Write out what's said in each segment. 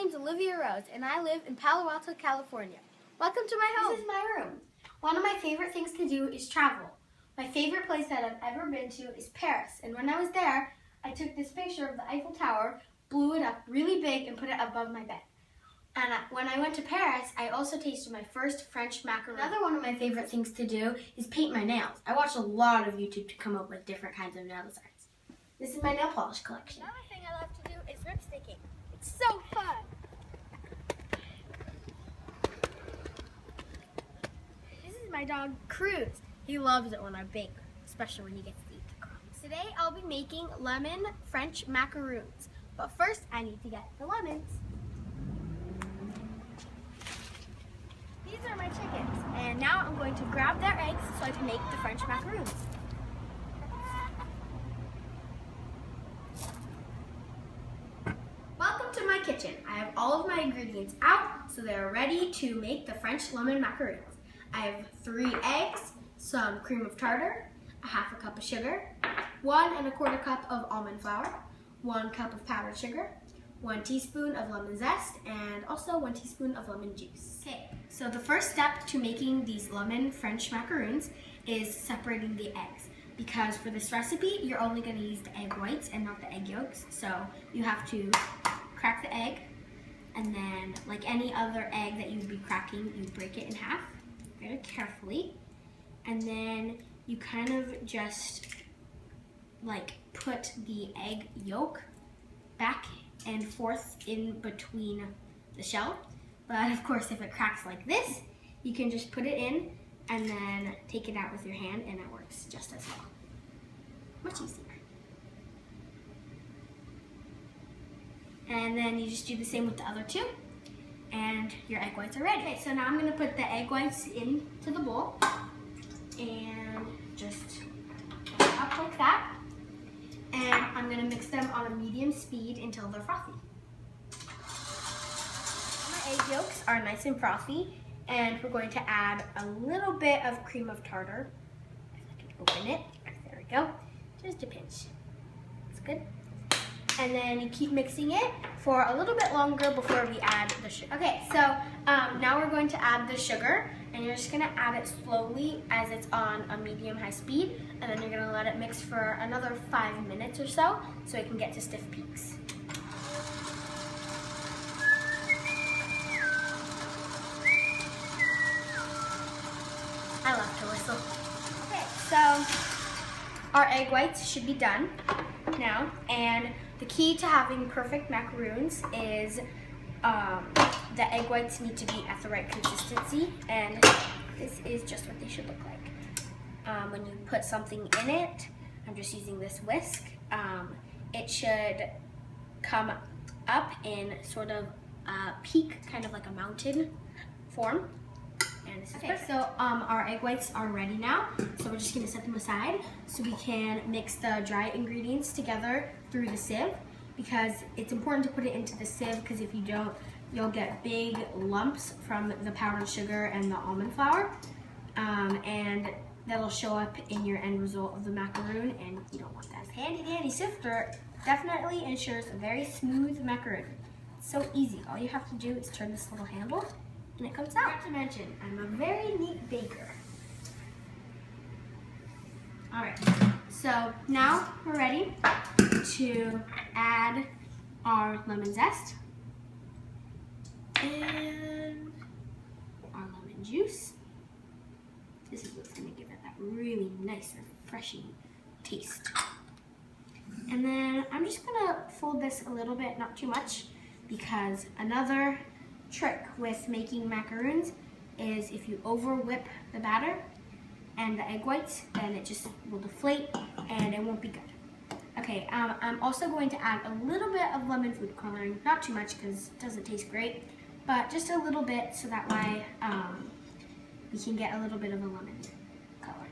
name's Olivia Rose, and I live in Palo Alto, California. Welcome to my home. This is my room. One of my favorite things to do is travel. My favorite place that I've ever been to is Paris, and when I was there, I took this picture of the Eiffel Tower, blew it up really big, and put it above my bed. And when I went to Paris, I also tasted my first French macaron. Another one of my favorite things to do is paint my nails. I watch a lot of YouTube to come up with different kinds of nail designs. This is my nail polish collection. Another thing I love to do is ripsticking. It's so fun. This is my dog, Cruz. He loves it when I bake, especially when he gets to eat the crumbs. Today I'll be making lemon French macaroons. But first I need to get the lemons. These are my chickens, and now I'm going to grab their eggs so I can make the French macaroons. Welcome to my kitchen. I have all of my ingredients out, so they're ready to make the French lemon macaroons. I have 3 eggs, some cream of tartar, a half a cup of sugar, 1 1/4 cup of almond flour, 1 cup of powdered sugar, 1 teaspoon of lemon zest, and also 1 teaspoon of lemon juice. Okay, so the first step to making these lemon French macaroons is separating the eggs. Because for this recipe, you're only going to use the egg whites and not the egg yolks. So you have to crack the egg, and then like any other egg that you'd be cracking, you break it in half very carefully. And then you kind of just like put the egg yolk back and forth in between the shell. But of course, if it cracks like this, you can just put it in and then take it out with your hand, and it works just as well. Much easier. And then you just do the same with the other 2, and your egg whites are ready. Okay, so now I'm gonna put the egg whites into the bowl and just up like that. And I'm gonna mix them on a medium speed until they're frothy. My egg yolks are nice and frothy, and we're going to add a little bit of cream of tartar. If I can open it, there we go. Just a pinch. That's good. And then you keep mixing it for a little bit longer before we add the sugar. Okay, so now we're going to add the sugar, and you're just gonna add it slowly as it's on a medium-high speed, and then you're gonna let it mix for another 5 minutes or so it can get to stiff peaks. I love to whistle. Okay, so our egg whites should be done now, and the key to having perfect macaroons is the egg whites need to be at the right consistency, and this is just what they should look like. When you put something in it, I'm just using this whisk, it should come up in sort of a peak, kind of like a mountain form. And this is perfect. So our egg whites are ready now, so we're just going to set them aside so we can mix the dry ingredients together through the sieve, because it's important to put it into the sieve, because if you don't, you'll get big lumps from the powdered sugar and the almond flour, and that'll show up in your end result of the macaroon, and you don't want that. This handy dandy sifter definitely ensures a very smooth macaroon. It's so easy. All you have to do is turn this little handle, and it comes out. Not to mention, I'm a very neat baker. All right, so now we're ready to add our lemon zest and our lemon juice. This is what's gonna give it that really nice, refreshing taste. And then I'm just gonna fold this a little bit, not too much, because another trick with making macaroons is if you over whip the batter and the egg whites, then it just will deflate and it won't be good. Okay, I'm also going to add a little bit of lemon food coloring, not too much because it doesn't taste great, but just a little bit so that way we can get a little bit of a lemon color.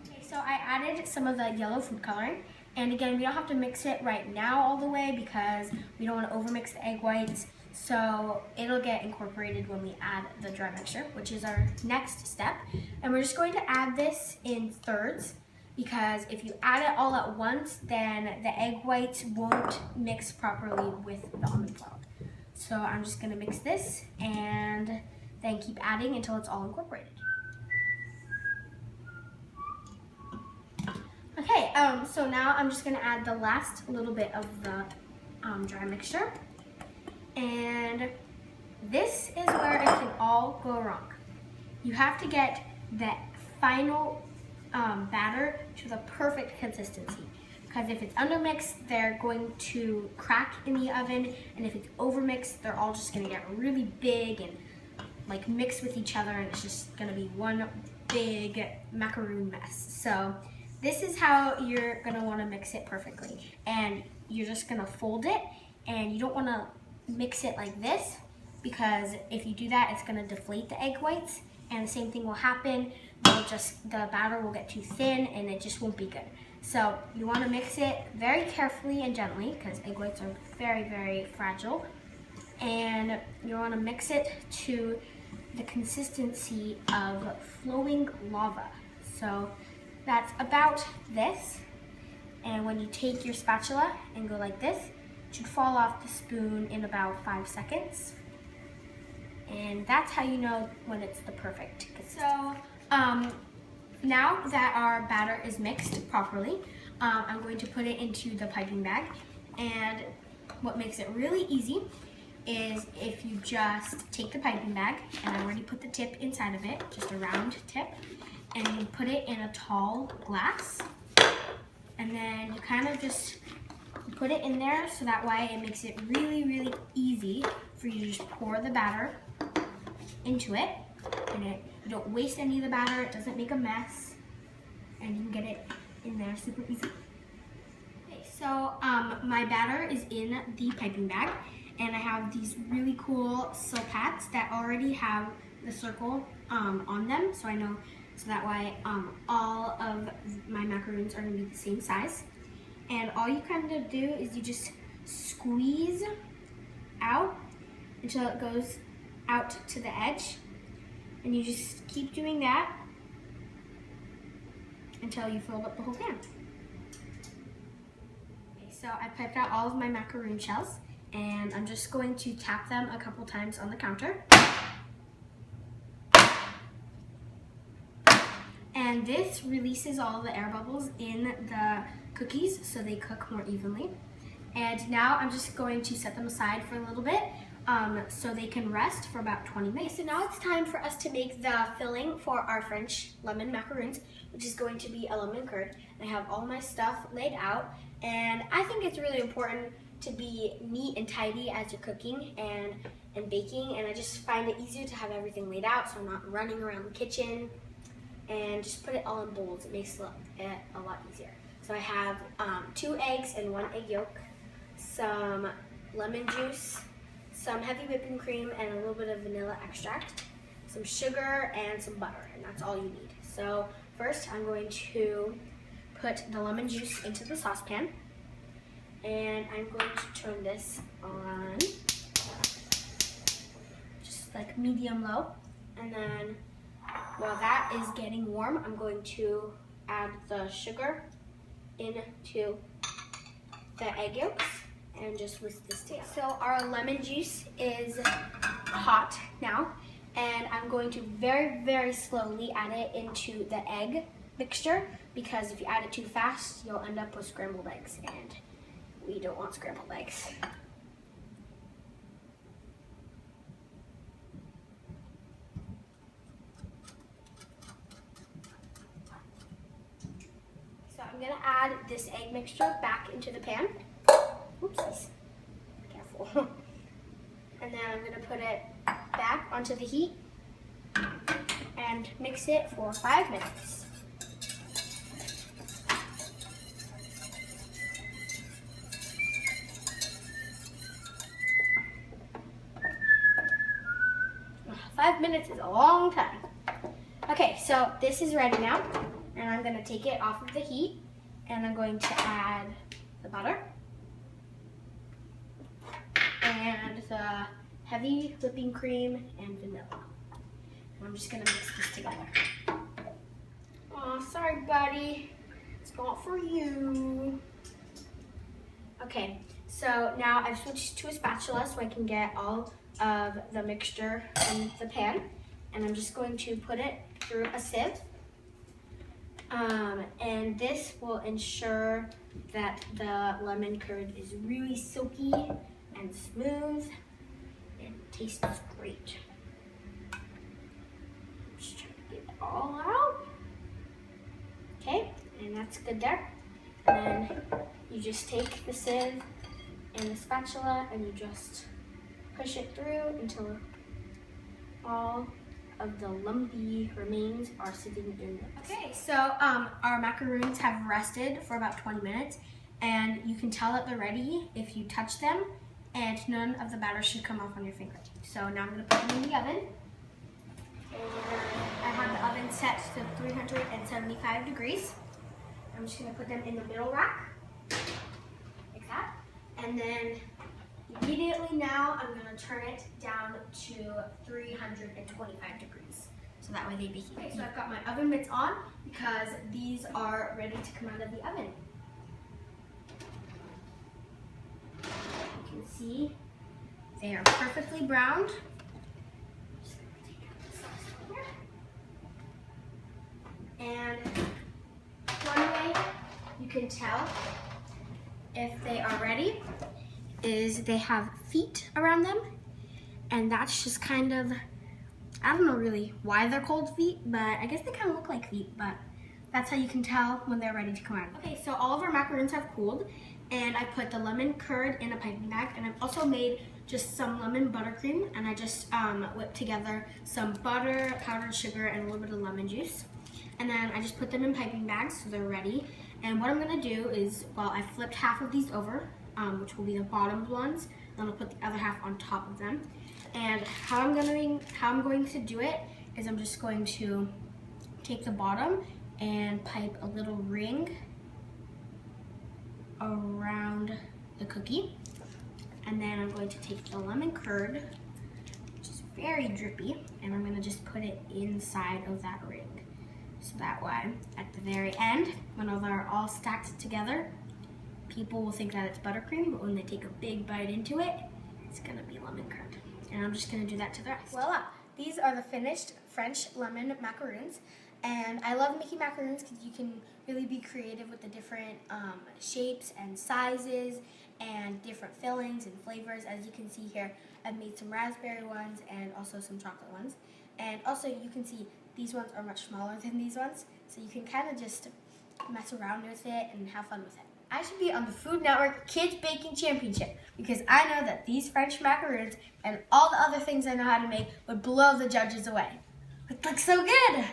Okay, so I added some of the yellow food coloring. And again, we don't have to mix it right now all the way because we don't want to overmix the egg whites. So it'll get incorporated when we add the dry mixture, which is our next step. And we're just going to add this in thirds, because if you add it all at once, then the egg whites won't mix properly with the almond flour. So I'm just gonna mix this and then keep adding until it's all incorporated. Okay, so now I'm just gonna add the last little bit of the dry mixture. And this is where it can all go wrong. You have to get the final batter to the perfect consistency. Because if it's undermixed, they're going to crack in the oven, and if it's overmixed, they're all just gonna get really big and like mix with each other, and it's just gonna be one big macaroon mess. So this is how you're gonna wanna mix it perfectly. And you're just gonna fold it, and you don't wanna mix it like this, because if you do that, it's gonna deflate the egg whites, and the same thing will happen. The batter will get too thin, and it just won't be good. So you wanna mix it very carefully and gently, because egg whites are very, very fragile. And you wanna mix it to the consistency of flowing lava. So that's about this. And when you take your spatula and go like this, it should fall off the spoon in about 5 seconds. And that's how you know when it's the perfect consistency. So now that our batter is mixed properly, I'm going to put it into the piping bag. And what makes it really easy is if you just take the piping bag, and I already put the tip inside of it, just a round tip, and you put it in a tall glass, and then you kind of just put it in there so that way it makes it really, really easy for you to just pour the batter into it, and you don't waste any of the batter, it doesn't make a mess, and you can get it in there super easy. Okay, so my batter is in the piping bag, and I have these really cool silk hats that already have the circle on them, so I know, so that way all of my macaroons are gonna be the same size. And all you kind of do is you just squeeze out until it goes out to the edge, and you just keep doing that until you fill up the whole pan. Okay, so I piped out all of my macaroon shells, and I'm just going to tap them a couple times on the counter. And this releases all the air bubbles in the cookies so they cook more evenly. And now I'm just going to set them aside for a little bit so they can rest for about 20 minutes. So now it's time for us to make the filling for our French lemon macaroons, which is going to be a lemon curd. I have all my stuff laid out, and I think it's really important to be neat and tidy as you're cooking and baking, and I just find it easier to have everything laid out so I'm not running around the kitchen, and just put it all in bowls. It makes it a lot easier. So I have 2 eggs and 1 egg yolk, some lemon juice, some heavy whipping cream, and a little bit of vanilla extract, some sugar, and some butter, and that's all you need. So first I'm going to put the lemon juice into the saucepan, and I'm going to turn this on just like medium low, and then while that is getting warm, I'm going to add the sugar into the egg yolks and just whisk this together. So our lemon juice is hot now, and I'm going to very, very slowly add it into the egg mixture, because if you add it too fast, you'll end up with scrambled eggs, and we don't want scrambled eggs. So I'm gonna add this egg mixture back into the pan. Oopsies, careful. And then I'm gonna put it back onto the heat and mix it for 5 minutes. Five minutes is a long time. Okay, so this is ready now, and I'm gonna take it off of the heat, and I'm going to add the butter and the heavy whipping cream and vanilla. And I'm just gonna mix this together. Oh, sorry, buddy. It's not for you. Okay, so now I've switched to a spatula so I can get all of the mixture in the pan. And I'm just going to put it through a sieve. And this will ensure that the lemon curd is really silky and smooth and tastes great. Just try to get it all out. Okay, and that's good there. And then you just take the sieve and the spatula and you just push it through until all of the lumpy remains are sitting in it. Okay, so our macaroons have rested for about 20 minutes and you can tell that they're ready if you touch them and none of the batter should come off on your finger. So now I'm going to put them in the oven. And I have the oven set to 375 degrees. I'm just going to put them in the middle rack, like that. And then immediately now, I'm going to turn it down to 325 degrees. So that way they bake. Okay, so I've got my oven mitts on because these are ready to come out of the oven. You can see they are perfectly browned. Just going to take out the sauce here. And one way you can tell if they are ready is they have feet around them, and that's just kind of, I don't know really why they're called feet, but I guess they kind of look like feet, but that's how you can tell when they're ready to come out. Okay, so all of our macaroons have cooled, and I put the lemon curd in a piping bag, and I've also made just some lemon buttercream, and I just whipped together some butter, powdered sugar, and a little bit of lemon juice. And then I just put them in piping bags so they're ready. And what I'm gonna do is, well, I flipped half of these over, which will be the bottom ones. Then I'll put the other half on top of them. And how I'm going to do it is I'm just going to take the bottom and pipe a little ring around the cookie. And then I'm going to take the lemon curd, which is very drippy, and I'm gonna just put it inside of that ring. So that way, at the very end, when they're all stacked together, people will think that it's buttercream, but when they take a big bite into it, it's gonna be lemon curd. And I'm just gonna do that to the rest. Voila! These are the finished French lemon macaroons. And I love making macaroons because you can really be creative with the different shapes and sizes and different fillings and flavors. As you can see here, I've made some raspberry ones and also some chocolate ones. And also you can see these ones are much smaller than these ones, so you can kind of just mess around with it and have fun with it. I should be on the Food Network Kids Baking Championship because I know that these French macaroons and all the other things I know how to make would blow the judges away. It looks so good!